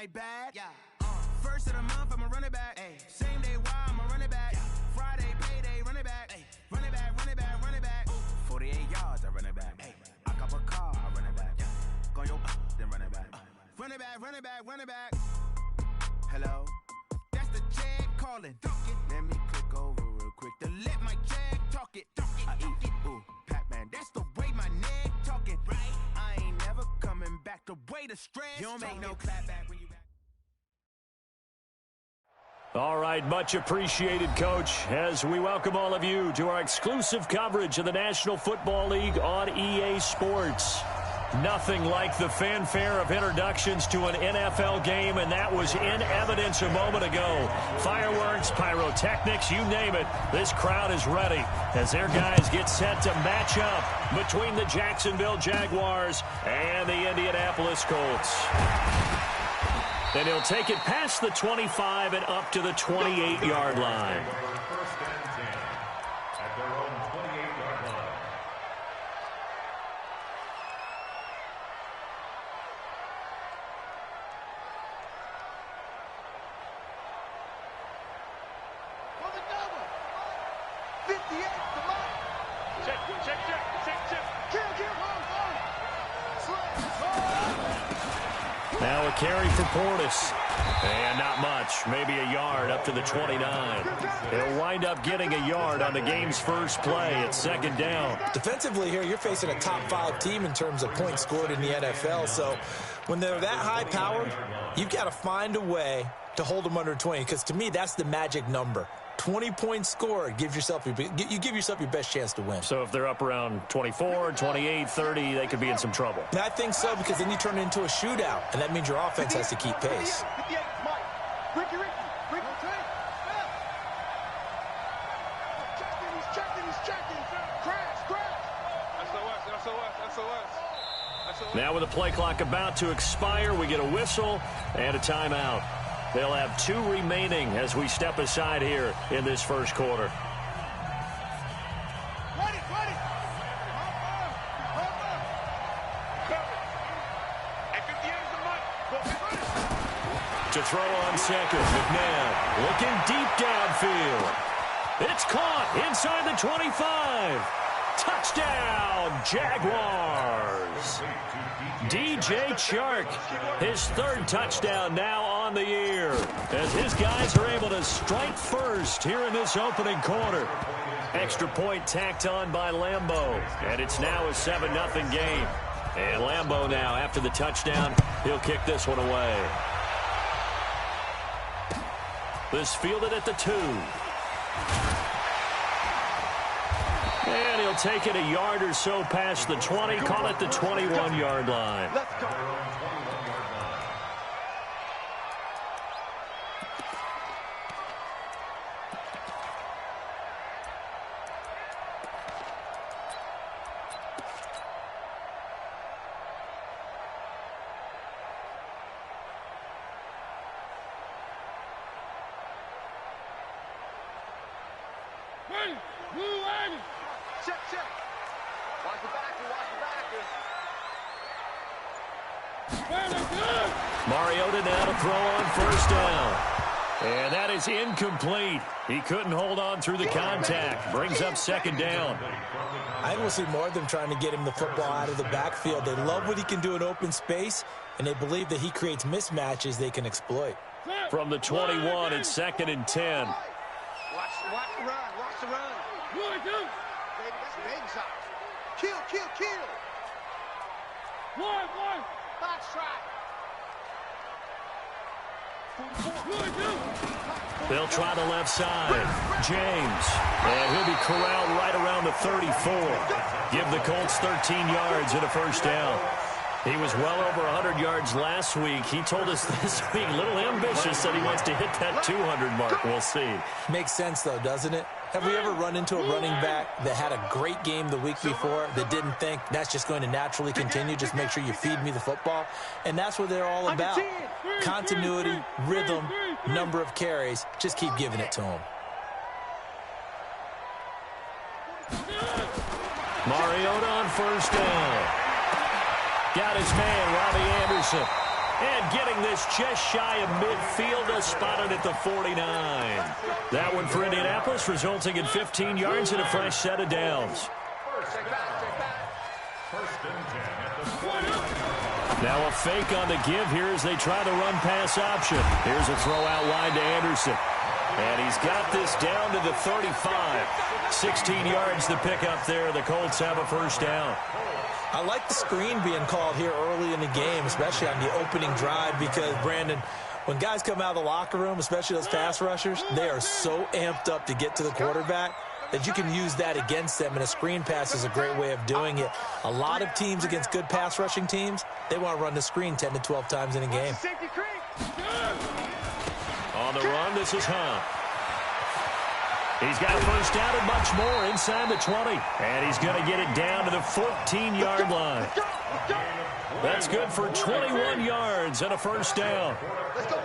my bad. Yeah. First of the month, I'm a running back. Ay. Same day, why I'm a running back. Yeah. Friday, payday, running back. Ay. Running back, running back, running back. Ooh. 48 yards, I run it back. Ay. I cop a car, I run it back. Yeah. Go yo, then run it back. Run it back, run it back, run it back. Hello? That's the Jag calling. Let me click over real quick to let my Jag talk it. I eat it, ooh, Pac-Man. That's the way my neck talking. Right? I ain't never coming back. The way the stress. You don't make no clap back when you back. All right, much appreciated, Coach, as we welcome all of you to our exclusive coverage of the National Football League on EA Sports. Nothing like the fanfare of introductions to an NFL game, and that was in evidence a moment ago. Fireworks, pyrotechnics, you name it. This crowd is ready as their guys get set to match up between the Jacksonville Jaguars and the Indianapolis Colts. And he'll take it past the 25 and up to the 28-yard line. First and 10 at their own 28-yard line. For the double. 58, the line. Check. Kill. Now a carry for Portis. And not much. Maybe a yard up to the 29. He'll wind up getting a yard on the game's first play at second down. Defensively here, you're facing a top-5 team in terms of points scored in the NFL. So when they're that high-powered, you've got to find a way to hold them under 20. Because to me, that's the magic number. 20 points scored, you give yourself your best chance to win. So if they're up around 24, 28, 30, they could be in some trouble. And I think so, because then you turn it into a shootout, and that means your offense has to keep pace. Ricky. He's checking. Crash. SOS. Now with the play clock about to expire, we get a whistle and a timeout. They'll have 2 remaining as we step aside here in this first quarter. Ready. To throw on second, McNabb looking deep downfield. It's caught inside the 25. Touchdown, Jaguars. DJ Chark, his 3rd touchdown now on the year, as his guys are able to strike first here in this opening quarter. Extra point tacked on by Lambeau, and it's now a 7-0 game. And Lambeau now, after the touchdown, he'll kick this one away. This fielded at the 2. And he'll take it a yard or so past the 20, call it the 21-yard line. Let's go. Check. Watch the backer. Mariota now to throw on first down. And that is incomplete. He couldn't hold on through the contact. Brings up second down. I think we'll see more of them trying to get him the football out of the backfield. They love what he can do in open space, and they believe that he creates mismatches they can exploit. From the 21, it's 2nd and 10. Watch the run. Baby, that's baby shots. Kill. One. Box try. They'll try the left side. James. And he'll be corralled right around the 34. Give the Colts 13 yards and a first down. He was well over 100 yards last week. He told us this week, a little ambitious, that he wants to hit that 200 mark. We'll see. Makes sense, though, doesn't it? Have we ever run into a running back that had a great game the week before that didn't think that's just going to naturally continue? Just make sure you feed me the football. And that's what they're all about. Continuity, rhythm, number of carries. Just keep giving it to them. Mariota on first down. Got his man, Robbie Anderson. And getting this just shy of midfield, spotted at the 49. That one for Indianapolis, resulting in 15 yards and a fresh set of downs. Now a fake on the give here as they try the run-pass option. Here's a throw out wide to Anderson. And he's got this down to the 35. 16 yards to pick up there. The Colts have a first down. I like the screen being called here early in the game, especially on the opening drive, because, Brandon, when guys come out of the locker room, especially those pass rushers, they are so amped up to get to the quarterback that you can use that against them, and a screen pass is a great way of doing it. A lot of teams against good pass rushing teams, they want to run the screen 10 to 12 times in a game. On the run, this is Hunt. He's got a first down and much more inside the 20. And he's going to get it down to the 14-yard line. That's good for 21 yards and a first down. Let's go.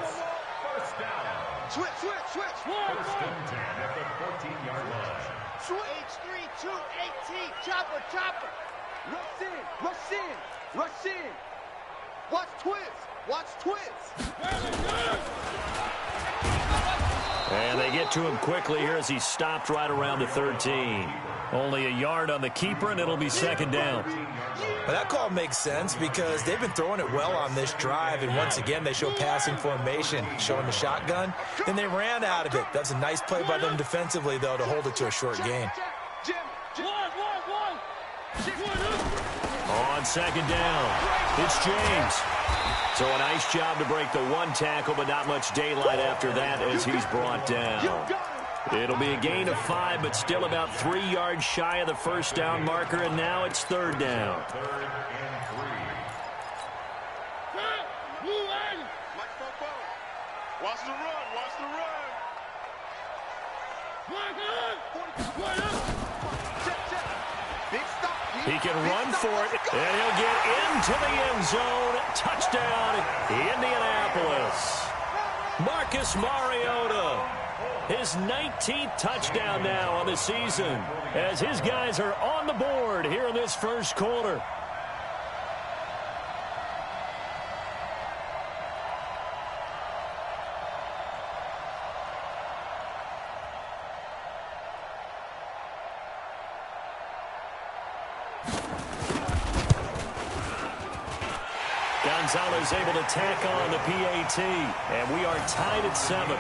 Switch. First and 10 at the 14-yard line. H3, 218, chopper. Rush in. Watch twist. And they get to him quickly here as he stopped right around the 13. Only a yard on the keeper, and it'll be second down. Well, that call makes sense because they've been throwing it well on this drive, and once again they show passing formation, showing the shotgun. Then they ran out of it. That's a nice play by them defensively, though, to hold it to a short gain. On second down, it's James. So a nice job to break the one tackle, but not much daylight after that as he's brought down. It'll be a gain of 5, but still about 3 yards shy of the first down marker, and now it's third down. Watch the run. He can run for it, and he'll get into the end zone. Touchdown, Indianapolis. Marcus Mariota, his 19th touchdown now on the season, as his guys are on the board here in this first quarter. Gonzalez able to tack on the PAT, and we are tied at 7.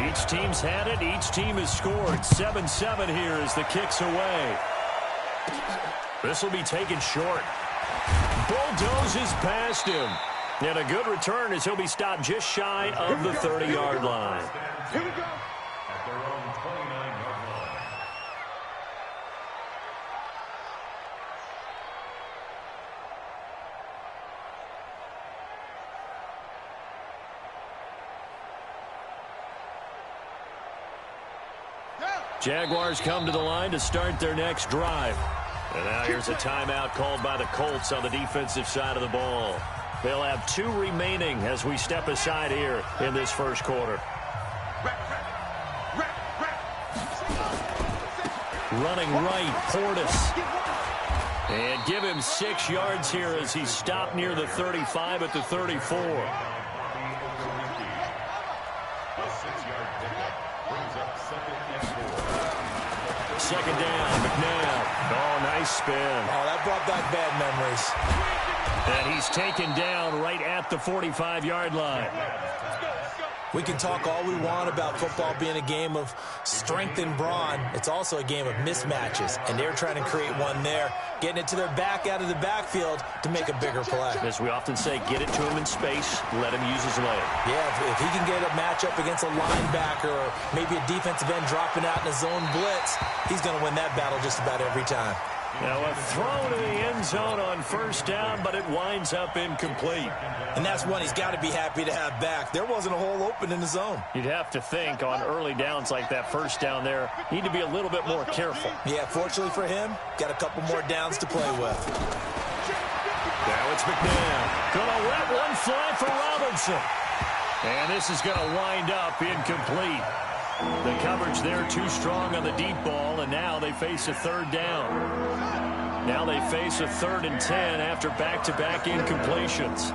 Each team's had it. Each team has scored. 7-7 here as the kick's away. This will be taken short. Bulldozes past him. And a good return as he'll be stopped just shy of the 30-yard line. Here we go. At their own 29-yard line. Jaguars come to the line to start their next drive. And now here's a timeout called by the Colts on the defensive side of the ball. They'll have 2 remaining as we step aside here in this first quarter. Running right, Portis. And give him 6 yards here as he's stopped near the 35 at the 34. A 6-yard pickup brings up 2nd and 4. Second down, McNabb. Oh, nice spin. Oh, that brought back bad memories. And he's taken down right at the 45-yard line. We can talk all we want about football being a game of strength and brawn. It's also a game of mismatches, and they're trying to create one there, getting it to their back out of the backfield to make a bigger play. As we often say, get it to him in space, let him use his leg. Yeah, if he can get a matchup against a linebacker or maybe a defensive end dropping out in a zone blitz, he's going to win that battle just about every time. Now a throw to the end zone on first down, but it winds up incomplete. And that's one he's got to be happy to have back. There wasn't a hole open in the zone. You'd have to think on early downs like that first down there, need to be a little bit more careful. Yeah, fortunately for him, got a couple more downs to play with. Now it's McNabb. Gonna let one fly for Robinson. And this is gonna wind up incomplete. The coverage there too strong on the deep ball, and now they face a third down. Now they face a 3rd and 10 after back-to-back incompletions.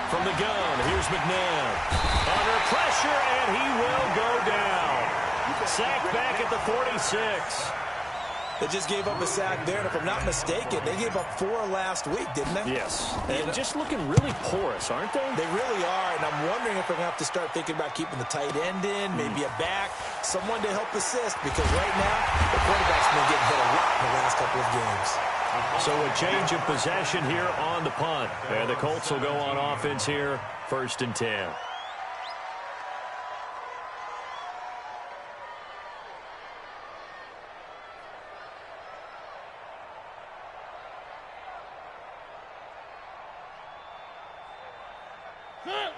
From the gun, here's McNabb. Under pressure, and he will go down. Sacked back at the 46. They just gave up a sack there, and if I'm not mistaken, they gave up 4 last week, didn't they? Yes. And just looking really porous, aren't they? They really are, and I'm wondering if we're going to have to start thinking about keeping the tight end in, maybe a back, someone to help assist, because right now, the quarterback's been getting hit a lot in the last couple of games. So a change of possession here on the punt. And the Colts will go on offense here, 1st and 10.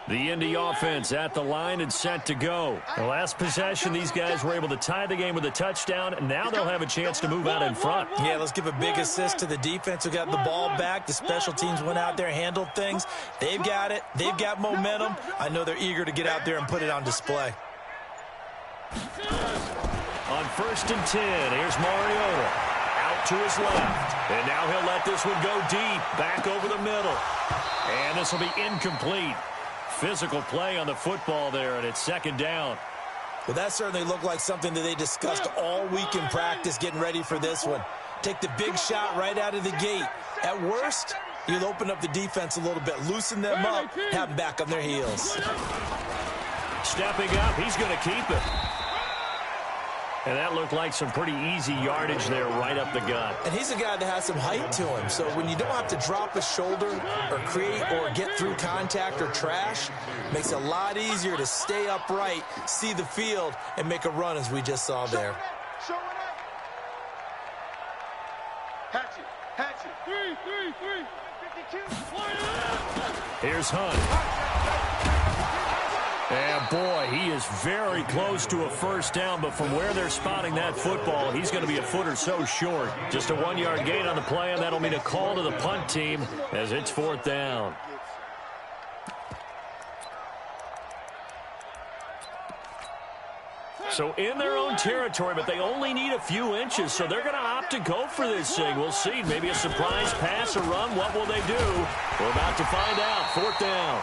The Indy offense at the line and set to go. The last possession, these guys were able to tie the game with a touchdown, and now they'll have a chance to move out in front. Yeah, let's give a big assist to the defense who got the ball back. The special teams went out there, handled things. They've got it. They've got momentum. I know they're eager to get out there and put it on display. On 1st and 10, here's Mariota. Out to his left. And now he'll let this one go deep, back over the middle. And this will be incomplete. Physical play on the football there, and it's 2nd down. Well, that certainly looked like something that they discussed all week in practice, getting ready for this one. Take the big shot right out of the gate. At worst, you'll open up the defense a little bit, loosen them up, have them back on their heels. Stepping up, he's going to keep it. And that looked like some pretty easy yardage there right up the gut. And he's a guy that has some height to him. So when you don't have to drop a shoulder or create or get through contact or trash, makes it a lot easier to stay upright, see the field, and make a run as we just saw there. Hatchet. 52. Here's Hunt. And, boy, he is very close to a 1st down, but from where they're spotting that football, he's going to be a foot or so short. Just a 1-yard gain on the play, and that'll mean a call to the punt team as it's 4th down. So in their own territory, but they only need a few inches, so they're going to opt to go for this thing. We'll see. Maybe a surprise pass or run. What will they do? We're about to find out. 4th down.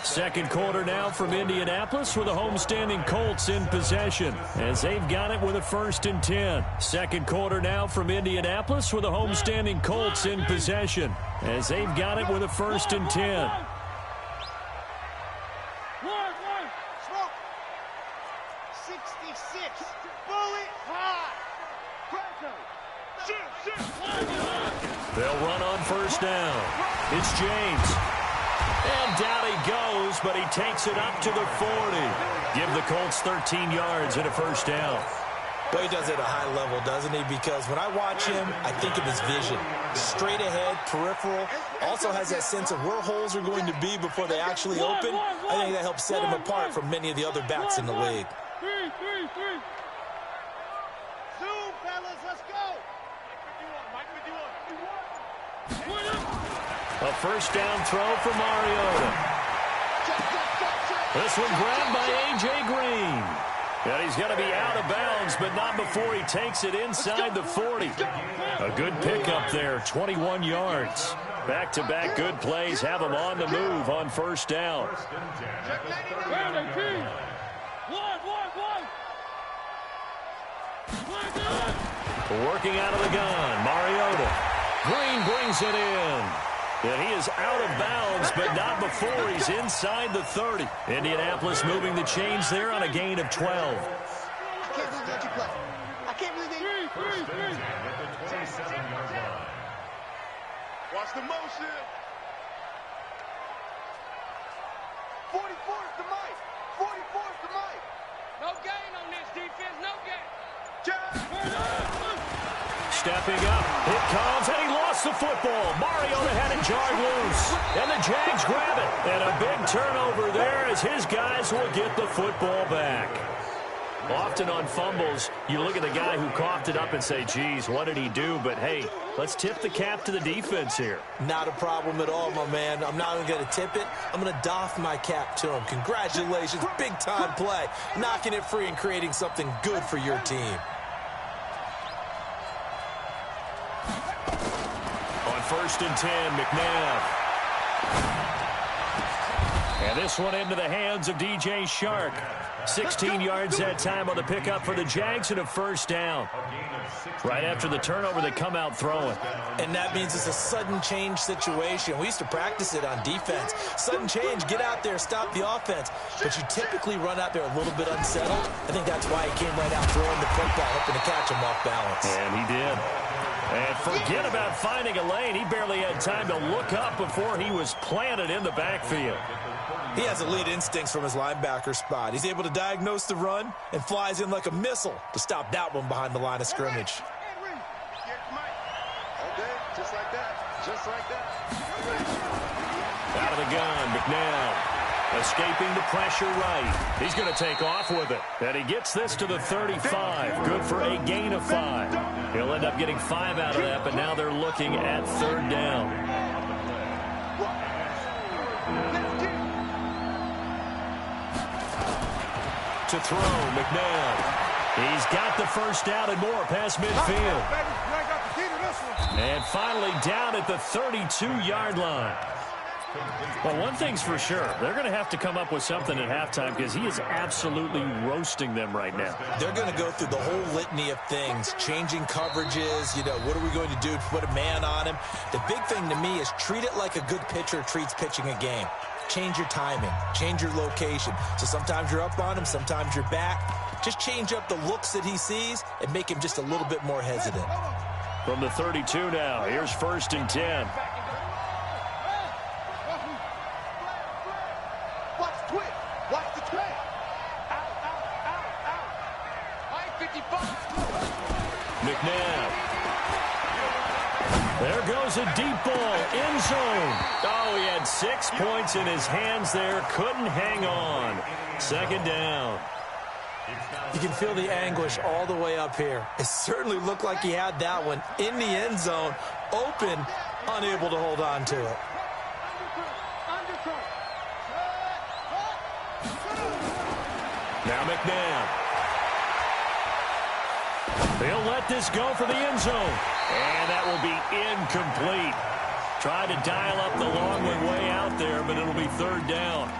Second quarter now from Indianapolis with the homestanding Colts in possession as they've got it with a 1st and 10. Second quarter now from Indianapolis with the homestanding Colts in possession as they've got it with a 1st and 10. Smoke. 66. Bullet high. They'll run on 1st down. It's James. And down he goes, but he takes it up to the 40. Give the Colts 13 yards and a 1st down. Well, he does it at a high level, doesn't he? Because when I watch him, I think of his vision. Straight ahead, peripheral. Also has that sense of where holes are going to be before they actually open. I think that helps set him apart from many of the other backs in the league. Zoom, fellas, let's go. Mike with you on. A 1st down throw for Mariota. This one grabbed by A.J. Green. And he's going to be out of bounds, but not before he takes it inside the 40. A good pickup there, 21 yards. Back-to-back good plays have him on the move on 1st down. Working out of the gun, Mariota. Green brings it in. And he is out of bounds, but not before he's inside the 30. Indianapolis moving the chains there on a gain of 12. I can't believe that you play. I can't believe that. Watch the motion. 44 is the mic. 44 is the mic. No gain on this defense. No gain. stepping up. It comes, and he lost the football. Mariota had it jarred loose, and the Jags grab it. And a big turnover there as his guys will get the football back. Often on fumbles, you look at the guy who coughed it up and say, geez, what did he do? But, hey, let's tip the cap to the defense here. Not a problem at all, my man. I'm not even going to tip it. I'm going to doff my cap to him. Congratulations, big-time play. Knocking it free and creating something good for your team. On 1st and 10, McNabb. And this one into the hands of DJ Shark. 16 yards that time on the pickup for the Jags and a first down. Right after the turnover, they come out throwing. And that means it's a sudden change situation. We used to practice it on defense. Sudden change, get out there, stop the offense. But you typically run out there a little bit unsettled. I think that's why he came right out throwing the football, hoping to catch him off balance. And he did. And forget about finding a lane. He barely had time to look up before he was planted in the backfield. He has elite instincts from his linebacker spot. He's able to diagnose the run and flies in like a missile to stop that one behind the line of scrimmage. Okay, just like that. Just like that. Out of the gun, McNabb. Escaping the pressure right. He's going to take off with it. And he gets this to the 35. Good for a gain of 5. He'll end up getting 5 out of that, but now they're looking at 3rd down. To throw, McNabb. He's got the first down and more past midfield. And finally down at the 32-yard line. Well, one thing's for sure. They're going to have to come up with something at halftime because he is absolutely roasting them right now. They're going to go through the whole litany of things, changing coverages, what are we going to do to put a man on him? The big thing to me is treat it like a good pitcher treats pitching a game. Change your timing, change your location. So sometimes you're up on him, sometimes you're back. Just change up the looks that he sees and make him just a little bit more hesitant. From the 32 now, here's 1st and 10. McNabb. There goes a deep ball, end zone. Oh, he had 6 points in his hands there, couldn't hang on. 2nd down. You can feel the anguish all the way up here. It certainly looked like he had that one in the end zone, open, unable to hold on to it. Now McNabb. They'll let this go for the end zone. And that will be incomplete. Tried to dial up the long one way out there, but it'll be 3rd down.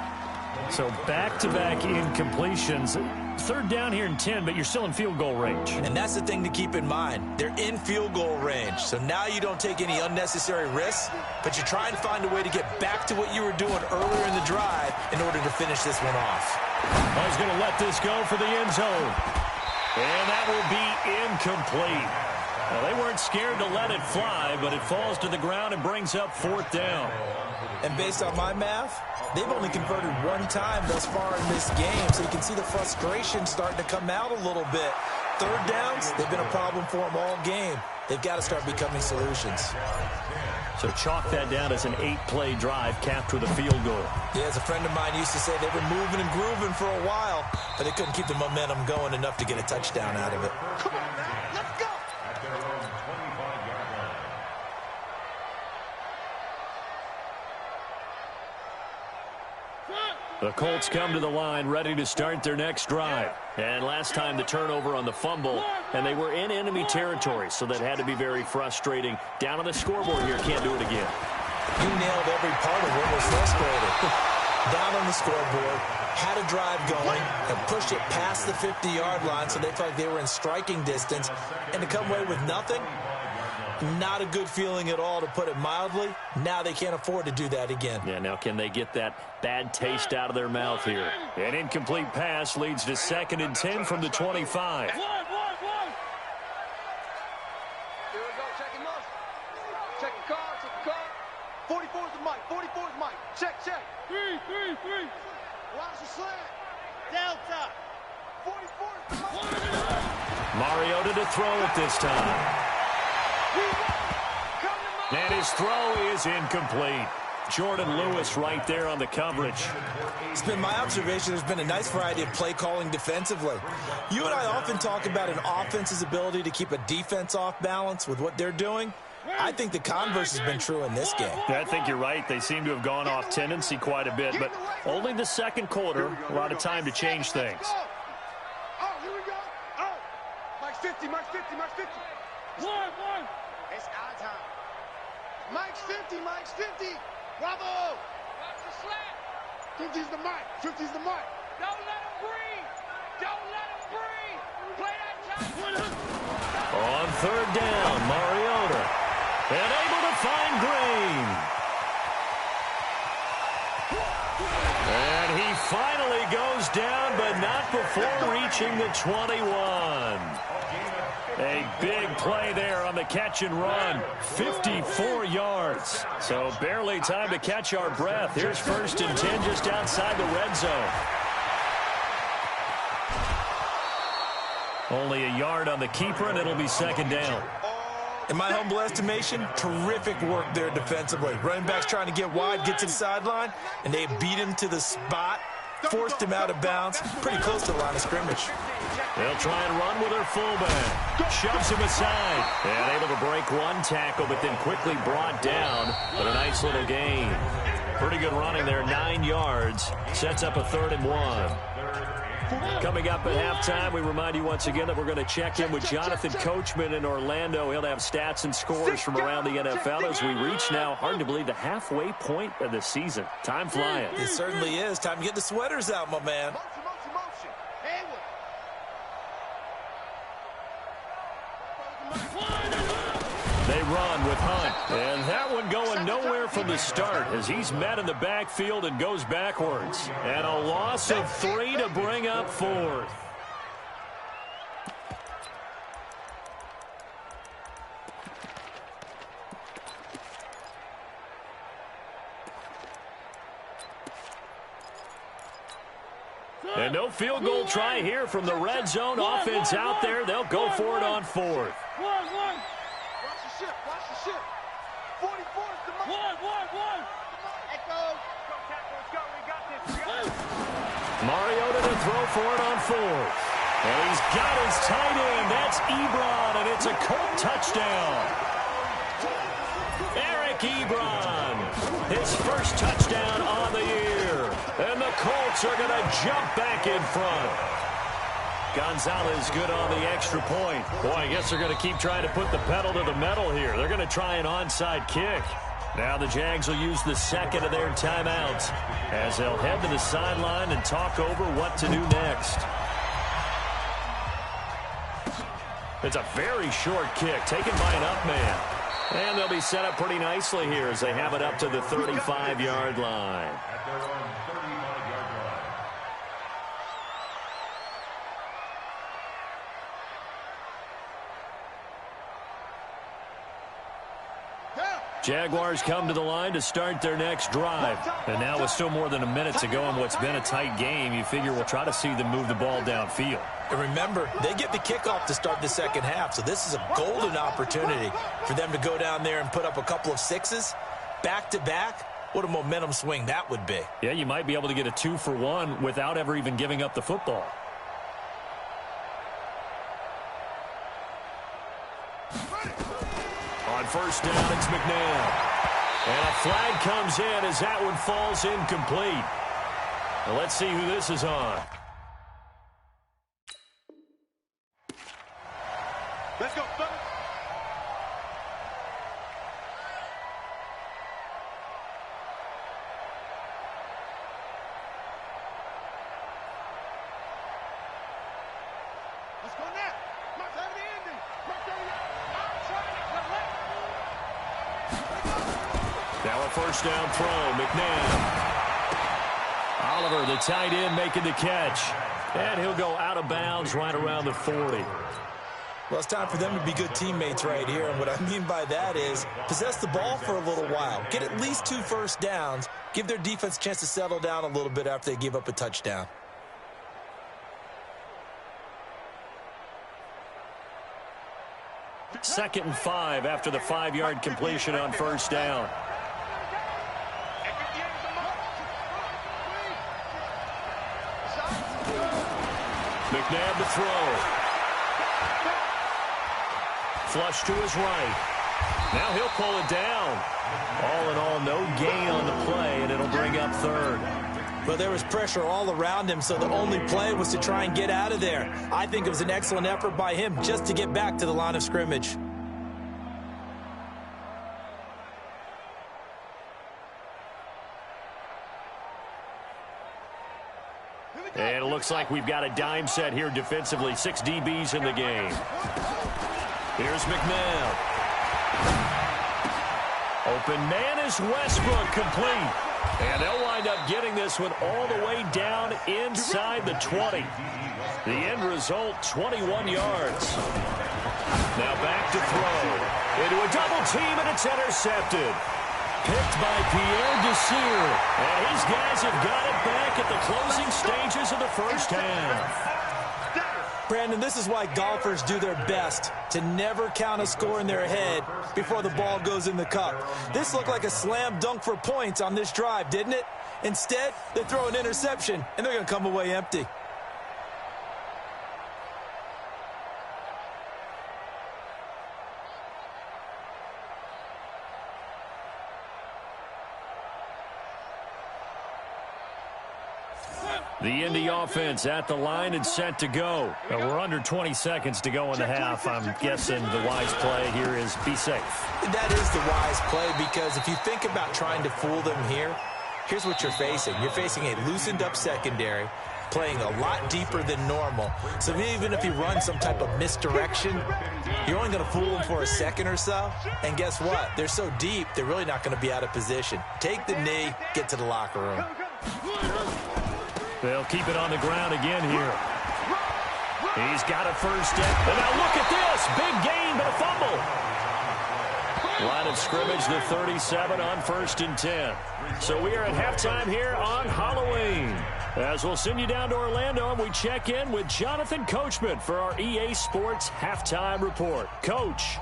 So back-to-back incompletions. 3rd down here in 10, but you're still in field goal range. And that's the thing to keep in mind. They're in field goal range. So now you don't take any unnecessary risks, but you try and find a way to get back to what you were doing earlier in the drive in order to finish this one off. Well, he's going to let this go for the end zone. And that will be incomplete. Well, they weren't scared to let it fly, but it falls to the ground and brings up 4th down. And based on my math, they've only converted 1 time thus far in this game, so you can see the frustration starting to come out a little bit. 3rd downs, they've been a problem for them all game. They've got to start becoming solutions. So chalk that down as an 8-play drive capped with a field goal. Yeah, as a friend of mine used to say, they were moving and grooving for a while, but they couldn't keep the momentum going enough to get a touchdown out of it. Come on, man, let's go. The Colts come to the line ready to start their next drive. And last time the turnover on the fumble, and they were in enemy territory, so that had to be very frustrating. Down on the scoreboard here, can't do it again. You nailed every part of what was frustrating. Down on the scoreboard, had a drive going, and pushed it past the 50-yard line so they felt like they were in striking distance, and to come away with nothing, not a good feeling at all, to put it mildly. Now they can't afford to do that again. Yeah, now can they get that bad taste out of their mouth here? An incomplete pass leads to 2nd and 10 from the 25. Here we go, checking us. Check the car, check the car. 44 is the mic, 44 is Mike. Check, check. 3. Watch the slant. Delta. 44 is the mic. Mariota to throw it this time. And his throw is incomplete. Jordan Lewis right there on the coverage. It's been my observation there's been a nice variety of play calling defensively. You and I often talk about an offense's ability to keep a defense off balance with what they're doing. I think the converse has been true in this game. Yeah, I think you're right. They seem to have gone off tendency quite a bit, but only the second quarter, a lot of time to change things. Oh, here we go. Oh, Mike's 50, Mike's 50, Mike's 50. One. It's out of time. Mike's 50, Mike's 50. Bravo. Watch the slap. 50's the mic. 50's the mic. Don't let him breathe. Don't let him breathe. Play that time. On third down, Mariota. And able to find Green. And he finally goes down, but not before reaching the 21. A big play there on the catch and run. 54 yards. So barely time to catch our breath. Here's 1st and 10 just outside the red zone. Only a yard on the keeper, and it'll be 2nd down. In my humble estimation, terrific work there defensively. Running back's trying to get wide, get to the sideline, and they beat him to the spot, forced him out of bounds, pretty close to the line of scrimmage. They'll try and run with their fullback. Shoves him aside. And able to break one tackle, but then quickly brought down. But a nice little gain. Pretty good running there, 9 yards. Sets up a 3rd and 1. Coming up at halftime, we remind you once again that we're going to check in with Jonathan Coachman in Orlando. He'll have stats and scores from around the NFL as we reach now, hard to believe, the halfway point of the season. Time flying. It certainly is. Time to get the sweaters out, my man. Motion. Hayward. They run with Hunt. And that one going nowhere from the start as he's met in the backfield and goes backwards. And a loss of 3 to bring up 4th. And no field goal try here from the red zone. Offense out there. They'll go for it on 4th. Watch the ship. 44 is the mark. One. Echo. Go, tackle, let's go. We got this. Mariota to throw for it on 4th. And he's got his tight end. That's Ebron, and it's a Colt touchdown. Eric Ebron, his first touchdown on the year. And the Colts are going to jump back in front. Gonzalez good on the extra point. Boy, I guess they're going to keep trying to put the pedal to the metal here. They're going to try an onside kick. Now the Jags will use the second of their timeouts as they'll head to the sideline and talk over what to do next. It's a very short kick taken by an up man. And they'll be set up pretty nicely here as they have it up to the 35-yard line. At their own 35-yard line. Jaguars come to the line to start their next drive. And now with still more than a minute to go in what's been a tight game, you figure we'll try to see them move the ball downfield. And remember, they get the kickoff to start the second half, so this is a golden opportunity for them to go down there and put up a couple of sixes back-to-back. What a momentum swing that would be. Yeah, you might be able to get a 2-for-1 without ever even giving up the football. On first down, it's McNabb. And a flag comes in as that one falls incomplete. Now let's see who this is on. Let's go, fellas. Let's go now. Mark over the ending. Mark over the I'm trying to collect. Now a first down throw, McNabb. Oliver, the tight end, making the catch. And he'll go out of bounds right around the 40. Well, it's time for them to be good teammates right here, and what I mean by that is possess the ball for a little while, get at least 2 first downs, give their defense a chance to settle down a little bit after they give up a touchdown. 2nd and 5 after the 5-yard completion on first down. McNabb to throw. Flush to his right. Now he'll pull it down. All in all, no gain on the play, and it'll bring up 3rd. Well, there was pressure all around him, so the only play was to try and get out of there. I think it was an excellent effort by him just to get back to the line of scrimmage. And it looks like we've got a dime set here defensively. 6 DBs in the game. Here's McNabb. Open man is Westbrook, complete. And they'll wind up getting this one all the way down inside the 20. The end result, 21 yards. Now back to throw. Into a double team, and it's intercepted. Picked by Pierre Desir. And his guys have got it back at the closing stages of the first half. Brandon, this is why golfers do their best to never count a score in their head before the ball goes in the cup. This looked like a slam dunk for points on this drive, didn't it? Instead, they throw an interception, and they're going to come away empty. The Indy offense at the line and set to go. We're under 20 seconds to go in the half. I'm guessing the wise play here is be safe. That is the wise play, because if you think about trying to fool them here, here's what you're facing. You're facing a loosened up secondary, playing a lot deeper than normal. So even if you run some type of misdirection, you're only going to fool them for a second or so. And guess what? They're so deep, they're really not going to be out of position. Take the knee, get to the locker room. They'll keep it on the ground again here. He's got a first step. And now look at this. Big gain, but a fumble. Line of scrimmage, the 37 on 1st and 10. So we are at halftime here on Halloween. As we'll send you down to Orlando, and we check in with Jonathan Coachman for our EA Sports Halftime Report. Coach.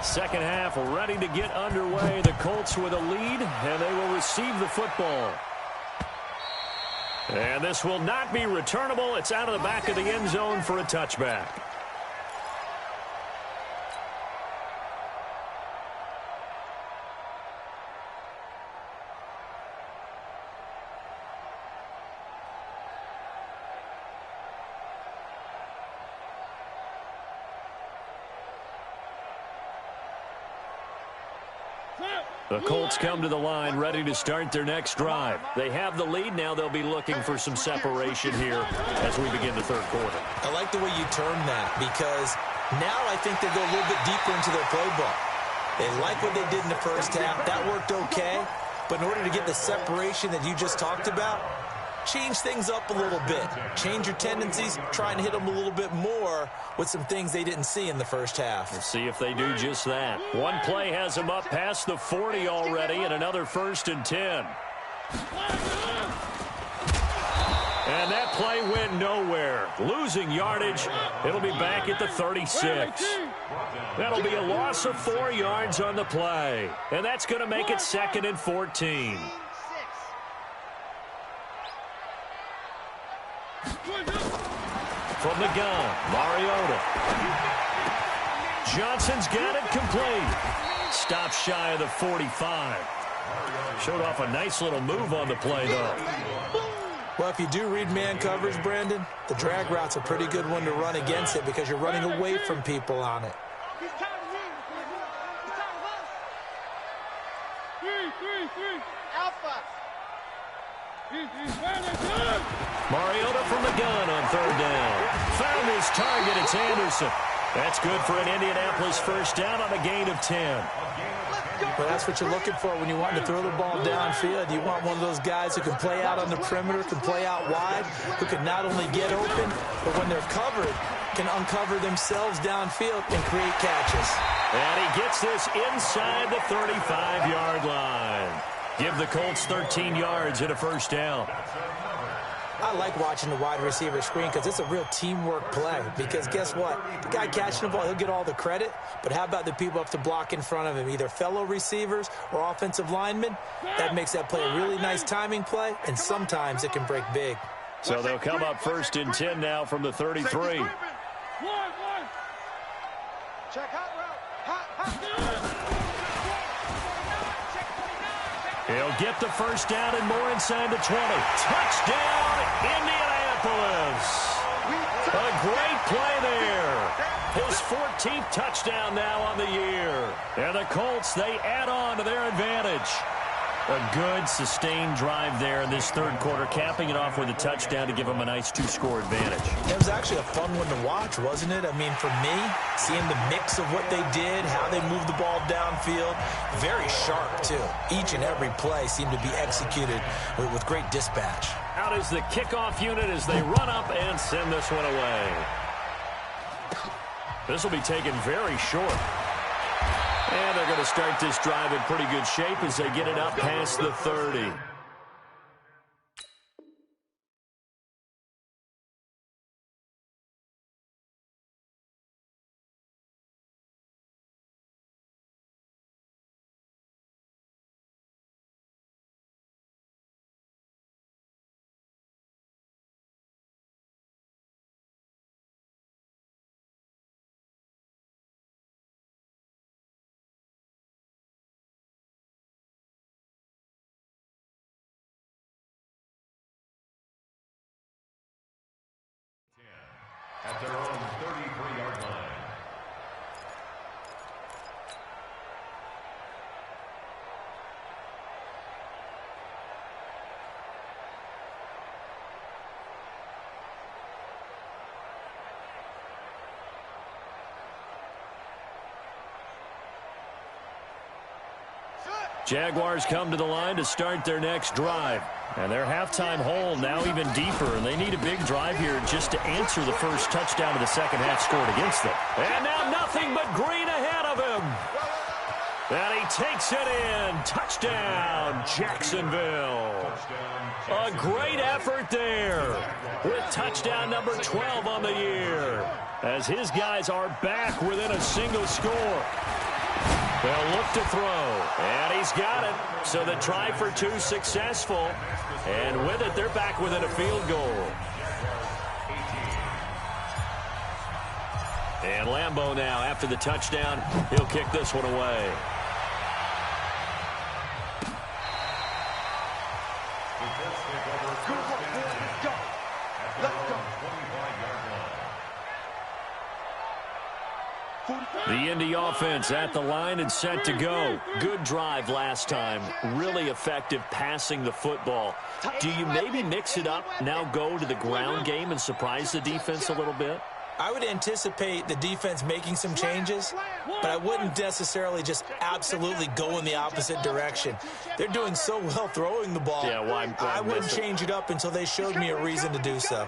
Second half ready to get underway. The Colts with a lead, and they will receive the football. And this will not be returnable. It's out of the back of the end zone for a touchback. The Colts come to the line ready to start their next drive. They have the lead. Now they'll be looking for some separation here as we begin the third quarter. I like the way you term that, because now I think they go a little bit deeper into their playbook. They like what they did in the first half. That worked okay. But in order to get the separation that you just talked about, change things up a little bit. Change your tendencies. Try and hit them a little bit more with some things they didn't see in the first half. We'll see if they do just that. One play has them up past the 40 already, and another 1st and 10. And that play went nowhere. Losing yardage. It'll be back at the 36. That'll be a loss of 4 yards on the play. And that's going to make it 2nd and 14. From the gun, Mariota. Johnson's got it complete. Stops shy of the 45. Showed off a nice little move on the play, though. Well, if you do read man coverage, Brandon, the drag route's a pretty good one to run against it because you're running away from people on it. Alpha. Mariota from the gun on 3rd down. Found his target. It's Anderson. That's good for an Indianapolis first down on a gain of 10. Well, that's what you're looking for when you want to throw the ball downfield. You want one of those guys who can play out on the perimeter, can play out wide, who can not only get open, but when they're covered, can uncover themselves downfield and create catches. And he gets this inside the 35-yard line. Give the Colts 13 yards and a first down. I like watching the wide receiver screen because it's a real teamwork play. Because guess what? The guy catching the ball, he'll get all the credit. But how about the people up to block in front of him, either fellow receivers or offensive linemen? That makes that play a really nice timing play, and sometimes it can break big. So they'll come up 1st and 10 now from the 33. Check hot route. He'll get the first down and more inside the 20. Touchdown, Indianapolis. A great play there. His 14th touchdown now on the year. And the Colts, they add on to their advantage. A good, sustained drive there in this third quarter, capping it off with a touchdown to give them a nice 2-score advantage. It was actually a fun one to watch, wasn't it? I mean, for me, seeing the mix of what they did, how they moved the ball downfield, very sharp, too. Each and every play seemed to be executed with great dispatch. Out is the kickoff unit as they run up and send this one away. This will be taken very short. And they're going to start this drive in pretty good shape as they get it up past the 30. At their own 33-yard line. Jaguars come to the line to start their next drive. And their halftime hole now even deeper, and they need a big drive here just to answer the first touchdown of the second half scored against them. And now nothing but green ahead of him. And he takes it in. Touchdown, Jacksonville. A great effort there with touchdown number 12 on the year as his guys are back within a single score. They'll look to throw, and he's got it. So the try for 2 successful, and with it, they're back within a field goal. And Lambeau now, after the touchdown, he'll kick this one away. The Indy offense at the line and set to go. Good drive last time. Really effective passing the football. Do you maybe mix it up, now go to the ground game and surprise the defense a little bit? I would anticipate the defense making some changes, but I wouldn't necessarily just absolutely go in the opposite direction. They're doing so well throwing the ball. Yeah, why I wouldn't change it up until they showed me a reason to do so.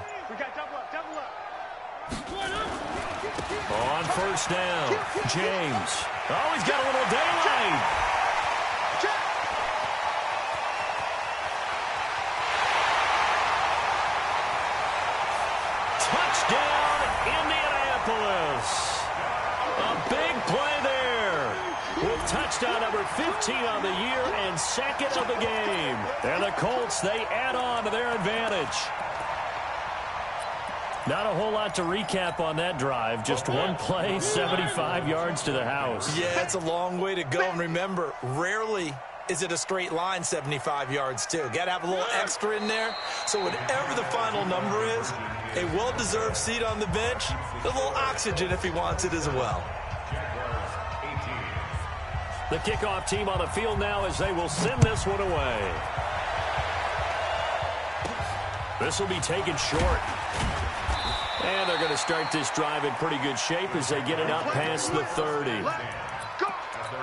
On first down, James. Oh, he's got a little daylight. Touchdown, Indianapolis. A big play there with touchdown number 15 on the year and second of the game. And the Colts, they add on to their advantage. Not a whole lot to recap on that drive. Just one play, 75 yards to the house. Yeah, it's a long way to go. And remember, rarely is it a straight line 75 yards, too. Got to have a little extra in there. So whatever the final number is, a well-deserved seat on the bench, a little oxygen if he wants it as well. The kickoff team on the field now as they will send this one away. This will be taken short. And they're going to start this drive in pretty good shape as they get it up past the 30. At their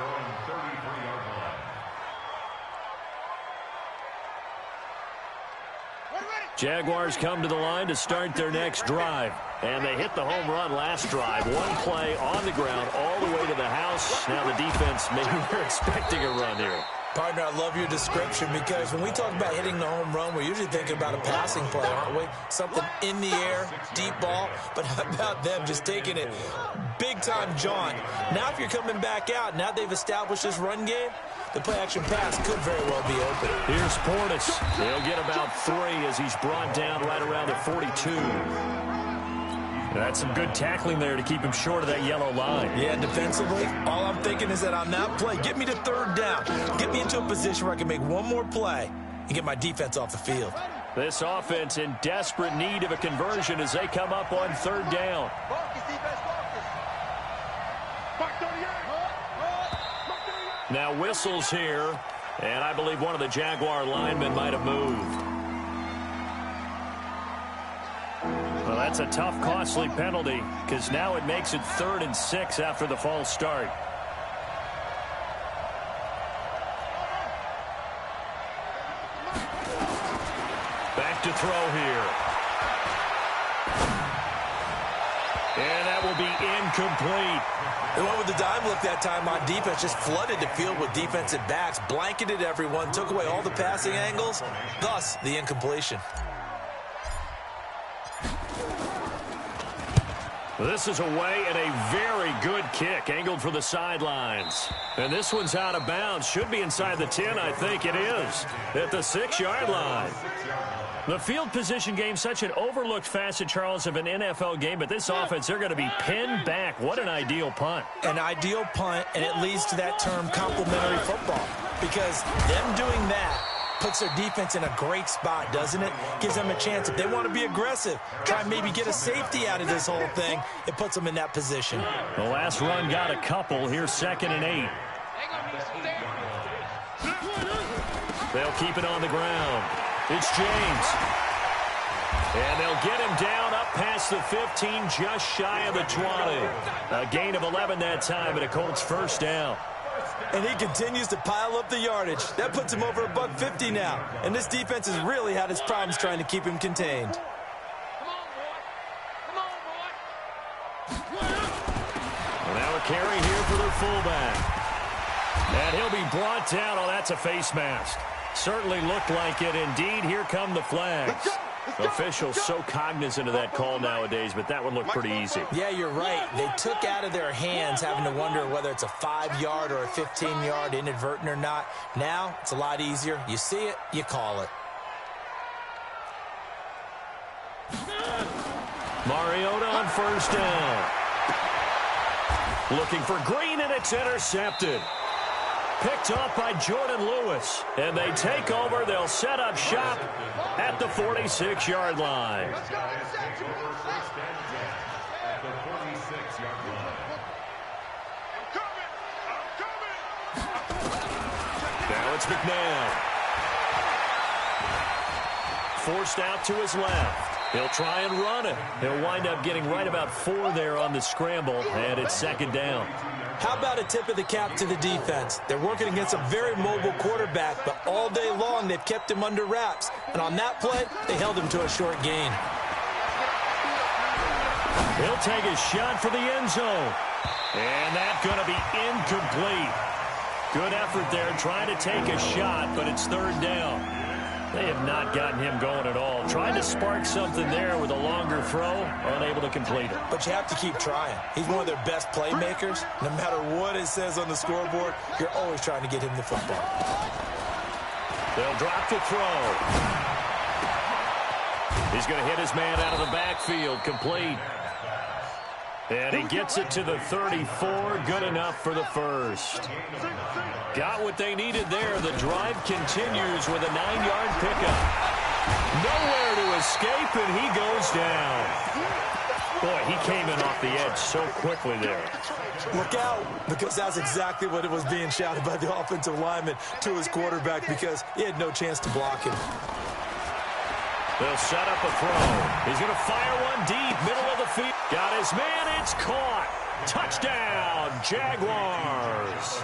own 33-yard line. Jaguars come to the line to start their next drive. And they hit the home run last drive. One play on the ground all the way to the house. Now the defense, maybe they're expecting a run here. Partner, I love your description because when we talk about hitting the home run, we're usually thinking about a passing play, aren't we? Something in the air, deep ball. But how about them just taking it big-time jaunt? Now if you're coming back out, now they've established this run game, the play-action pass could very well be open. Here's Portis. He'll get about 3 as he's brought down right around the 42. That's some good tackling there to keep him short of that yellow line. Yeah, defensively, all I'm thinking is that on that play, get me to third down. Get me into a position where I can make one more play and get my defense off the field. This offense in desperate need of a conversion as they come up on third down. Now whistles here, and I believe one of the Jaguar linemen might have moved. Well, that's a tough, costly penalty because now it makes it 3rd and 6 after the false start. Back to throw here. And that will be incomplete. They went with the dime look that time on defense, just flooded the field with defensive backs, blanketed everyone, took away all the passing angles, thus the incompletion. This is away and a very good kick, angled for the sidelines. And this one's out of bounds. Should be inside the 10, I think it is, at the 6-yard line. The field position game, such an overlooked facet, Charles, of an NFL game, but this offense, they're going to be pinned back. What an ideal punt. An ideal punt, and it leads to that term complementary football, because them doing that puts their defense in a great spot, doesn't it? Gives them a chance. If they want to be aggressive, try and maybe get a safety out of this whole thing, it puts them in that position. The last run got a couple. Here's 2nd and 8. They'll keep it on the ground. It's James. And they'll get him down up past the 15, just shy of the 20. A gain of 11 that time, and a Colts first down. And he continues to pile up the yardage. That puts him over $150 now. And this defense has really had its problems trying to keep him contained. Well, now a carry here for their fullback. And he'll be brought down. Oh, that's a face mask. Certainly looked like it. Indeed, here come the flags. Officials so cognizant of that call nowadays, but that would look pretty easy. Yeah, you're right. They took out of their hands having to wonder whether it's a 5-yard or a 15-yard inadvertent or not. Now, it's a lot easier. You see it, you call it. Mariota on first down. Looking for Green, and it's intercepted. Picked off by Jordan Lewis. And they take over. They'll set up shop at the 46-yard line. Now it's McNabb. Forced out to his left. He'll try and run it. He'll wind up getting right about 4 there on the scramble, and it's 2nd down. How about a tip of the cap to the defense? They're working against a very mobile quarterback, but all day long they've kept him under wraps. And on that play, they held him to a short gain. He'll take a shot for the end zone. And that's going to be incomplete. Good effort there trying to take a shot, but it's 3rd down. They have not gotten him going at all. Trying to spark something there with a longer throw, unable to complete it. But you have to keep trying. He's one of their best playmakers. No matter what it says on the scoreboard, you're always trying to get him the football. They'll drop the throw. He's going to hit his man out of the backfield, complete. And he gets it to the 34, good enough for the first. Got what they needed there. The drive continues with a 9-yard pickup. Nowhere to escape, and he goes down. Boy, he came in off the edge so quickly there. Look out, because that's exactly what it was being shouted by the offensive lineman to his quarterback, because he had no chance to block him. They'll set up a throw. He's going to fire one deep, middle of the field. Got his man, it's caught. Touchdown, Jaguars.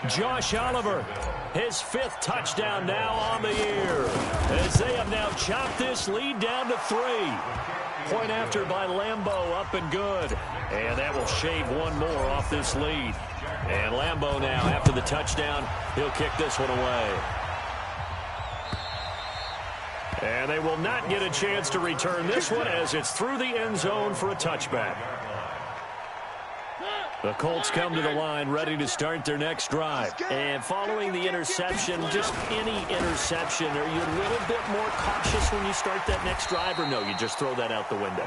Josh Oliver His 5th touchdown now on the year, as they have now chopped this lead down to 3. Point after by Lambeau, up and good. And that will shave one more off this lead. And Lambeau now, after the touchdown, he'll kick this one away. And they will not get a chance to return this one as it's through the end zone for a touchback. The Colts come to the line ready to start their next drive. And following the interception, just any interception, are you a little bit more cautious when you start that next drive, or no, you just throw that out the window?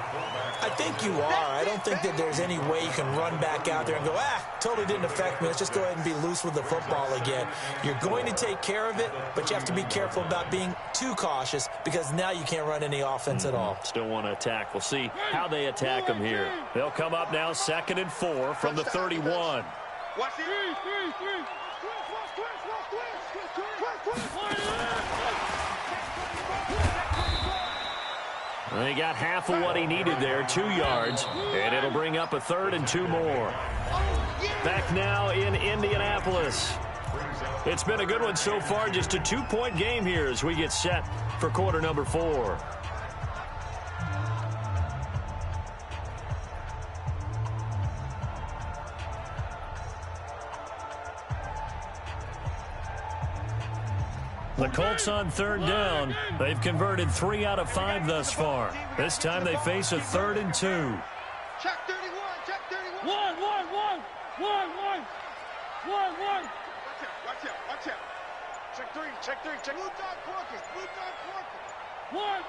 I think you are. I don't think that there's any way you can run back out there and go, totally didn't affect me. Let's just go ahead and be loose with the football again. You're going to take care of it, but you have to be careful about being too cautious because now you can't run any offense at all. Still want to attack. We'll see how they attack them here. They'll come up now 2nd and 4 from the 31. Watch it. They got half of what he needed there, 2 yards, and it'll bring up a 3rd and 2 more. Back now in Indianapolis. It's been a good one so far, just a 2-point game here as we get set for quarter number 4. The Colts on 3rd down. They've converted 3 out of 5 thus far. This time they face a 3rd and 2. Check 31, check 31. One. Watch out. Check 3, check. Blue dot Corkins. One.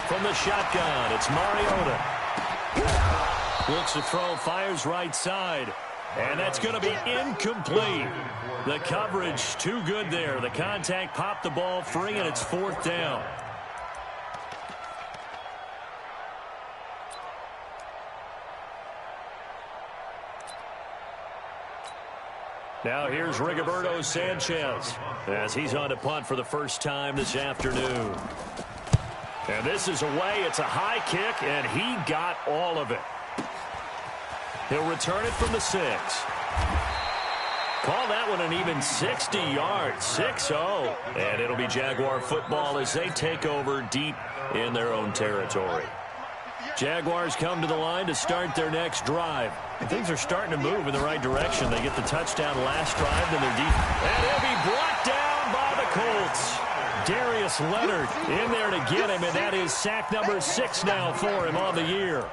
From the shotgun, it's Mariota. Looks to throw, fires right side. And that's going to be incomplete. The coverage too good there. The contact popped the ball free, and it's 4th down. Now here's Rigoberto Sanchez as he's on to punt for the first time this afternoon. And this is away. It's a high kick, and he got all of it. He'll return it from the 6. Call that one an even 60 yards, 6-0. And it'll be Jaguar football as they take over deep in their own territory. Jaguars come to the line to start their next drive. And things are starting to move in the right direction. They get the touchdown last drive, then they're deep. And he'll be brought down by the Colts. Darius Leonard in there to get him, and that is sack number 6 now for him on the year.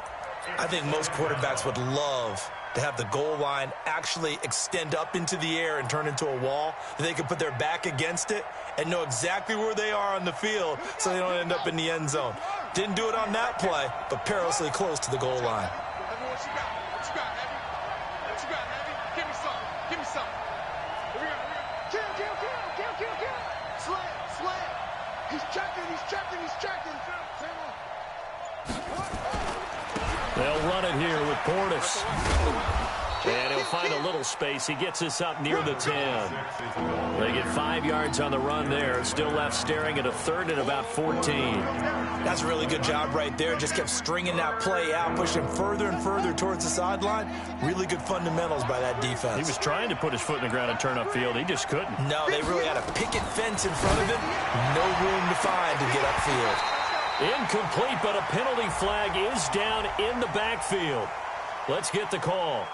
I think most quarterbacks would love to have the goal line actually extend up into the air and turn into a wall. They can put their back against it and know exactly where they are on the field so they don't end up in the end zone. Didn't do it on that play, but perilously close to the goal line. What you got, Abby? Give me something. Here we go. Kill. Slam. He's checking. They'll run it here with Portis. And he'll find a little space. He gets us up near the 10. They get 5 yards on the run there. Still left staring at a 3rd and about 14. That's a really good job right there. Just kept stringing that play out, pushing further and further towards the sideline. Really good fundamentals by that defense. He was trying to put his foot in the ground and turn upfield. He just couldn't. No, they really had a picket fence in front of him. No room to find to get upfield. Incomplete, but a penalty flag is down in the backfield. Let's get the call.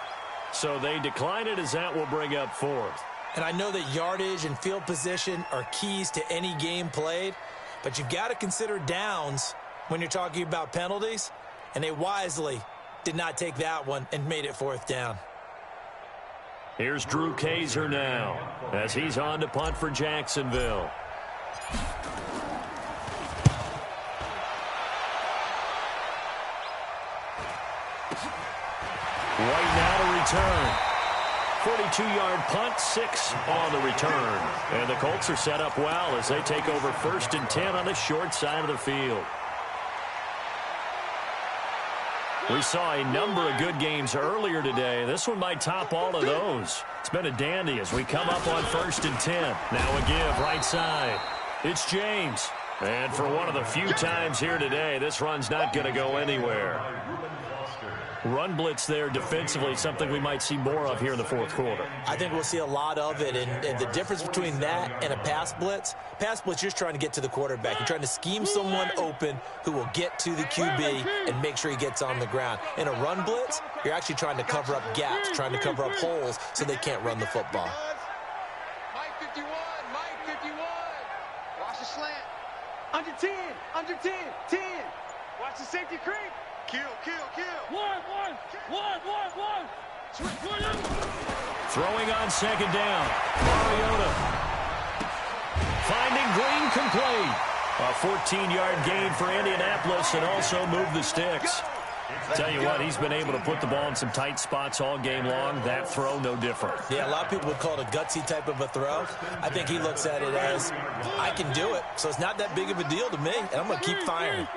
So they decline it as that will bring up 4th. And I know that yardage and field position are keys to any game played, but you've got to consider downs when you're talking about penalties, and they wisely did not take that one and made it 4th down. Here's Drew Kaiser now as he's on to punt for Jacksonville. Right now to return. 42-yard punt, 6 on the return. And the Colts are set up well as they take over 1st and 10 on the short side of the field. We saw a number of good games earlier today. This one might top all of those. It's been a dandy as we come up on 1st and 10. Now a give right side. It's James. And for one of the few times here today, this run's not going to go anywhere. Run blitz there defensively, something we might see more of here in the fourth quarter. I think we'll see a lot of it, and the difference between that and a pass blitz, you're just trying to get to the quarterback. You're trying to scheme someone open who will get to the QB and make sure he gets on the ground. In a run blitz, you're actually trying to cover up gaps, trying to cover up holes so they can't run the football. Mike 51, Mike 51. Watch the slant. Under 10, under 10, 10. Watch the safety creep. Kill, kill, kill. One. Throwing on second down. Mariota finding Green complete. A 14-yard gain for Indianapolis and also move the sticks. Tell you what, he's been able to put the ball in some tight spots all game long. That throw, no different. Yeah, a lot of people would call it a gutsy type of a throw. I think he looks at it as, I can do it, so it's not that big of a deal to me, and I'm going to keep firing.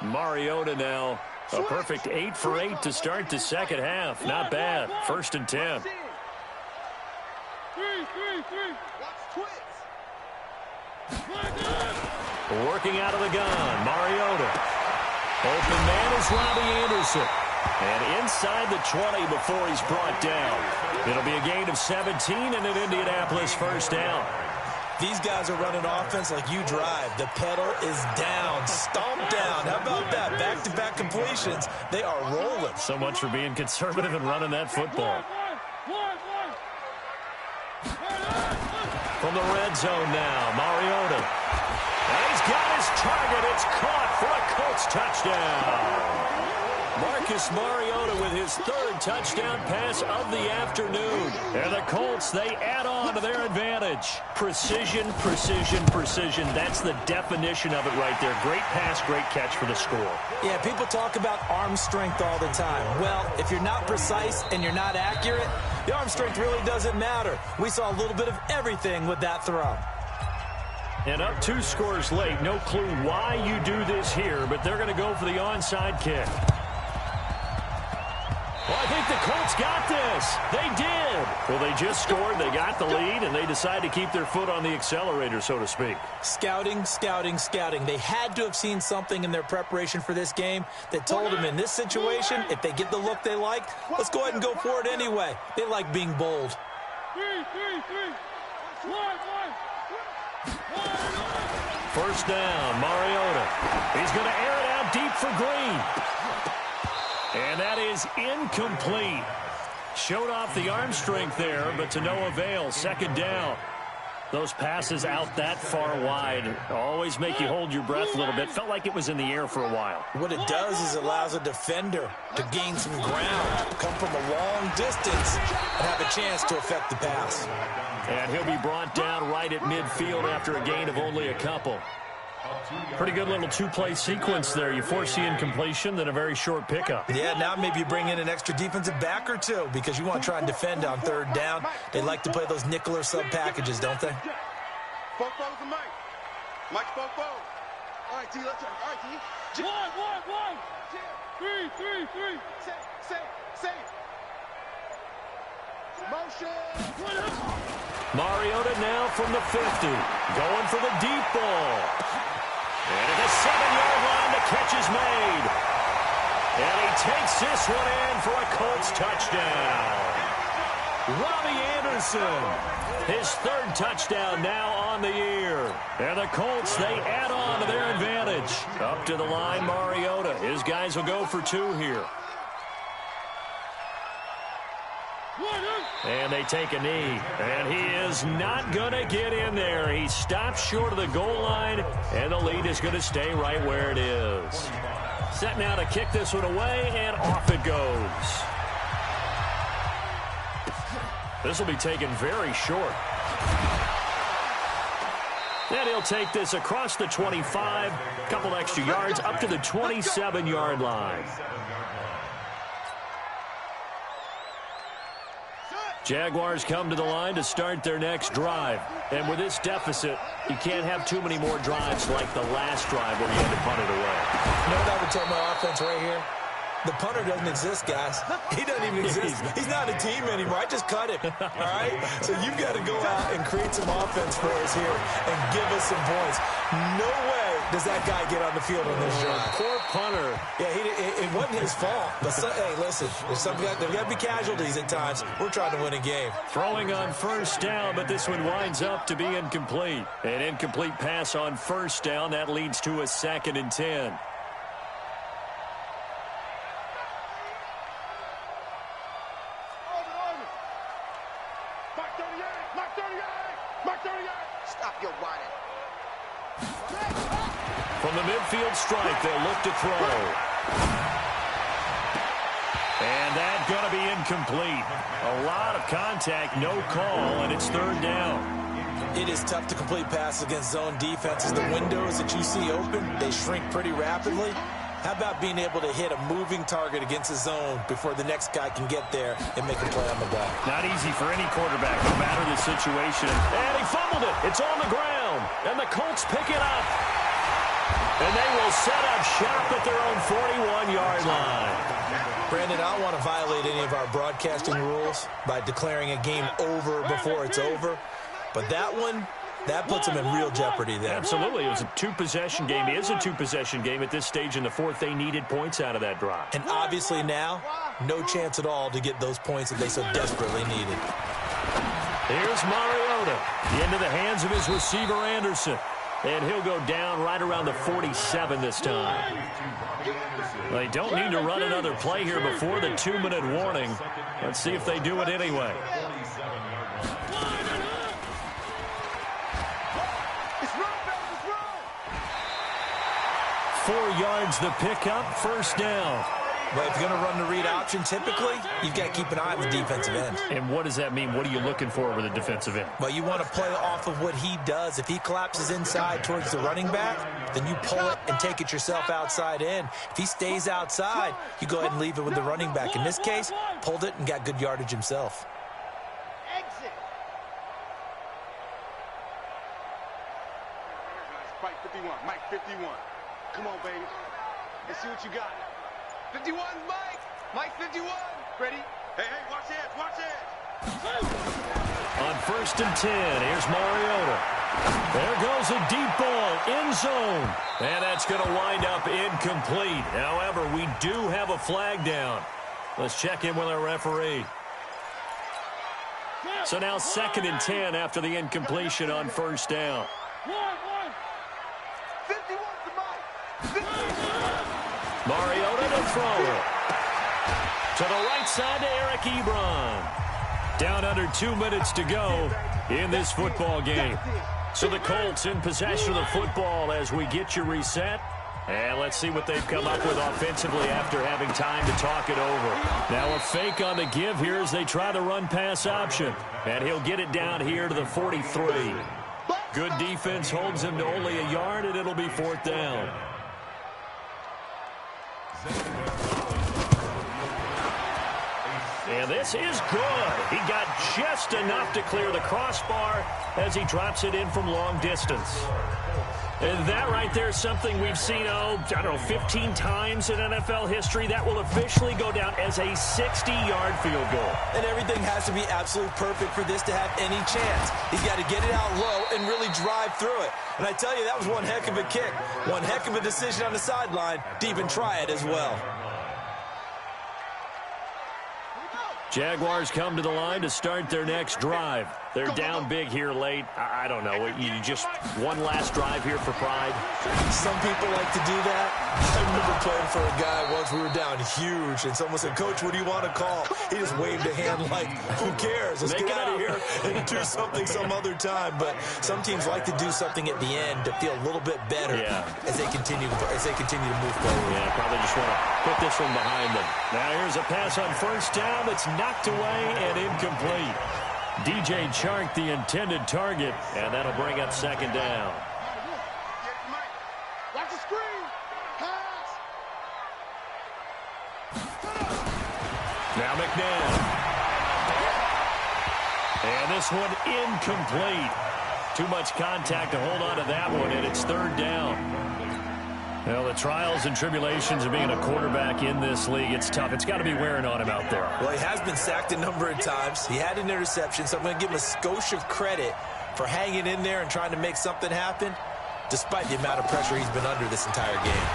Mariota now, a perfect 8 for 8 to start the second half. Not bad. 1st and 10. Working out of the gun, Mariota. Open man is Robbie Anderson. And inside the 20 before he's brought down. It'll be a gain of 17 and an Indianapolis first down. These guys are running offense like you drive. The pedal is down, stomped down. How about that? Back-to-back completions. They are rolling. So much for being conservative and running that football. From the red zone now, Mariota. And he's got his target. It's caught for a Colts touchdown. Marcus Mariota with his 3rd touchdown pass of the afternoon. And the Colts, they add on to their advantage. Precision, precision, precision. That's the definition of it right there. Great pass, great catch for the score. Yeah, people talk about arm strength all the time. Well, if you're not precise and you're not accurate, the arm strength really doesn't matter. We saw a little bit of everything with that throw. And up 2 scores late. No clue why you do this here, but they're going to go for the onside kick. Well, I think the Colts got this. They did. Well, they just scored. They got the lead, and they decide to keep their foot on the accelerator, so to speak. Scouting, scouting, scouting. They had to have seen something in their preparation for this game that told them in this situation, if they get the look they liked, let's go ahead and go for it anyway. They like being bold. First down, Mariota. He's going to air it out deep for Green. And that is incomplete. Showed off the arm strength there, but to no avail. Second down. Those passes out that far wide always make you hold your breath a little bit. Felt like it was in the air for a while. What it does is it allows a defender to gain some ground, come from a long distance, and have a chance to affect the pass. And he'll be brought down right at midfield after a gain of only a couple. Pretty good little 2-play sequence there. You force the incompletion, then a very short pickup. Yeah, now maybe you bring in an extra defensive back or two because you want to try and defend on 3rd down. They like to play those nickel or sub packages, don't they? Fofo for Mike. Mike Fofo. All right, T, let's try. All right, T. One. Three. Say. Motion. Mariota now from the 50. Going for the deep ball. And at the 7-yard line, the catch is made. And he takes this one in for a Colts touchdown. Robbie Anderson, his 3rd touchdown now on the year. And the Colts, they add on to their advantage. Up to the line, Mariota. His guys will go for 2 here. And they take a knee. And he is not going to get in there. He stops short of the goal line, and the lead is going to stay right where it is. Set now to kick this one away, and off it goes. This will be taken very short. And he'll take this across the 25, a couple extra yards, up to the 27-yard line. Jaguars come to the line to start their next drive. And with this deficit, you can't have too many more drives like the last drive where you had to punt it away. You know what I would tell my offense right here? The punter doesn't exist, guys. He doesn't even exist. He's not a team anymore. I just cut him, all right? So you've got to go out and create some offense for us here and give us some points. No way does that guy get on the field on this drive. Core punter. Yeah, it wasn't his fault. But hey, listen, there's there got to be casualties at times. We're trying to win a game. Throwing on first down, but this one winds up to be incomplete. An incomplete pass on first down. That leads to a 2nd and 10. Stop your whining. From the midfield strike, they'll look to throw. And that's going to be incomplete. A lot of contact, no call, and it's 3rd down. It is tough to complete passes against zone defenses. The windows that you see open, they shrink pretty rapidly. How about being able to hit a moving target against a zone before the next guy can get there and make a play on the ball? Not easy for any quarterback, no matter the situation. And he fumbled it. It's on the ground. And the Colts pick it up. And they will set up shop at their own 41-yard line. Brandon, I don't want to violate any of our broadcasting rules by declaring a game over before it's over. But that one, that puts them in real jeopardy there. Absolutely. It was a 2-possession game. It is a 2-possession game at this stage in the 4th. They needed points out of that drive. And obviously now, no chance at all to get those points that they so desperately needed. Here's Mariota into the hands of his receiver, Anderson. And he'll go down right around the 47 this time. They don't need to run another play here before the 2-minute warning. Let's see if they do it anyway. It's run, fellas, it's run. 4 yards the pickup, 1st down. But if you're going to run the read option, typically, you've got to keep an eye on the defensive end. And what does that mean? What are you looking for with a defensive end? Well, you want to play off of what he does. If he collapses inside towards the running back, then you pull it and take it yourself outside in. If he stays outside, you go ahead and leave it with the running back. In this case, pulled it and got good yardage himself. Exit. Mike 51, Mike 51. Come on, baby. Let's see what you got. 51, Mike. Mike 51. Ready? Hey, watch this, watch this. On 1st and 10, here's Mariota. There goes a deep ball, end zone. And that's going to wind up incomplete. However, we do have a flag down. Let's check in with our referee. So now 2nd and 10 after the incompletion on 1st down. 51 to Mike. 51. Mariota to throw it. To the right side to Eric Ebron. Down under 2 minutes to go in this football game. So the Colts in possession of the football as we get you reset. And let's see what they've come up with offensively after having time to talk it over. Now a fake on the give here as they try the run-pass option. And he'll get it down here to the 43. Good defense holds him to only a yard, and it'll be 4th down. And this is good. He got just enough to clear the crossbar as he drops it in from long distance. And that right there is something we've seen, 15 times in NFL history. That will officially go down as a 60-yard field goal. And everything has to be absolutely perfect for this to have any chance. He's got to get it out low and really drive through it. And I tell you, that was one heck of a kick. One heck of a decision on the sideline to even try it as well. Jaguars come to the line to start their next drive. They're down big here late. I don't know. You just one last drive here for pride. Some people like to do that. I remember playing for a guy once. We were down huge, and someone said, "Coach, what do you want to call?" He just waved a hand like, "Who cares? Let's get out of here and do something some other time." But some teams like to do something at the end to feel a little bit better as they continue to move forward. Yeah, probably just want to put this one behind them. Now here's a pass on 1st down that's knocked away and incomplete. DJ Chark, the intended target, and that'll bring up 2nd down. Watch the screen. Pass. Now McNabb. And this one incomplete. Too much contact to hold on to that one, and it's 3rd down. Well, the trials and tribulations of being a quarterback in this league, it's tough. It's got to be wearing on him out there. Well, he has been sacked a number of times. He had an interception, so I'm going to give him a skosh of credit for hanging in there and trying to make something happen, despite the amount of pressure he's been under this entire game.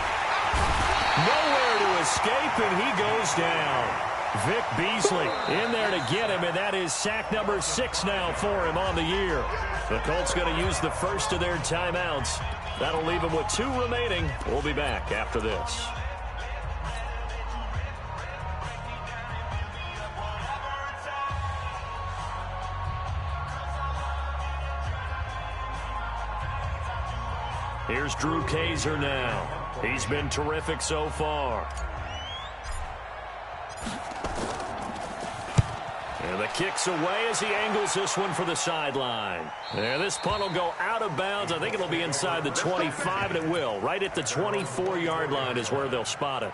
Nowhere to escape, and he goes down. Vic Beasley in there to get him, and that is sack number 6 now for him on the year. The Colts going to use the first of their timeouts. That'll leave them with 2 remaining. We'll be back after this. Here's Drew Kaiser now. He's been terrific so far. And the kick's away as he angles this one for the sideline. And this punt will go out of bounds. I think it'll be inside the 25, and it will. Right at the 24-yard line is where they'll spot it.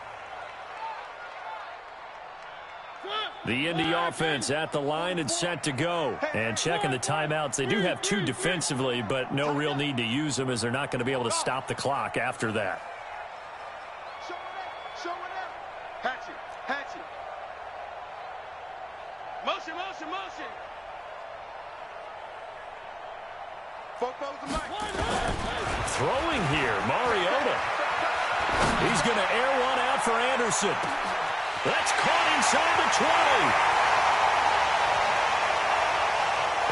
The Indy offense at the line and set to go. And checking the timeouts. They do have 2 defensively, but no real need to use them as they're not going to be able to stop the clock after that. Show it up. Hatchet. Motion. Football's the mic. Throwing here, Mariota. He's going to air one out for Anderson. That's caught inside the 20.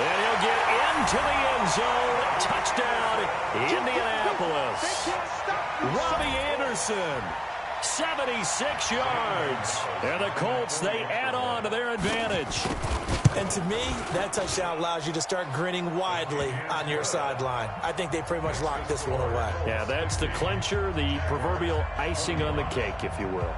And he'll get into the end zone. Touchdown, Indianapolis. Robbie Anderson, 76 yards. And the Colts, they add on to their advantage. And to me, that touchdown allows you to start grinning widely on your sideline. I think they pretty much locked this one away. Yeah, that's the clincher, the proverbial icing on the cake, if you will.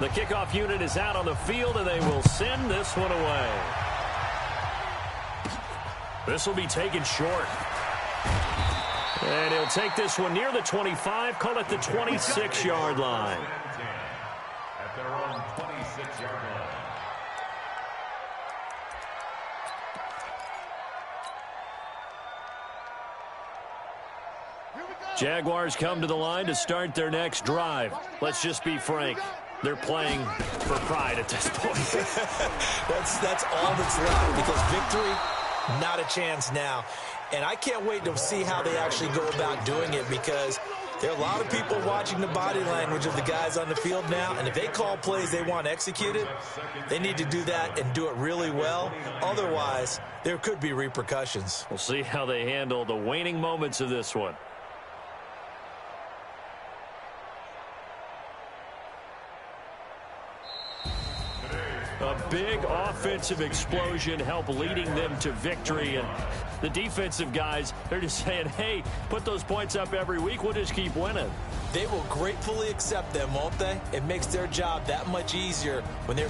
The kickoff unit is out on the field, and they will send this one away. This will be taken short. And he'll take this one near the 25, call it the 26-yard line. At their own 26-yard line. Jaguars come to the line to start their next drive. Let's just be frank. They're playing for pride at this point. that's all that's left, because victory, not a chance now. And I can't wait to see how they actually go about doing it, because there are a lot of people watching the body language of the guys on the field now, and if they call plays they want executed, they need to do that and do it really well. Otherwise, there could be repercussions. We'll see how they handle the waning moments of this one. A big offensive explosion helped leading them to victory. And the defensive guys, they're just saying, hey, put those points up every week. We'll just keep winning. They will gratefully accept them, won't they? It makes their job that much easier when they're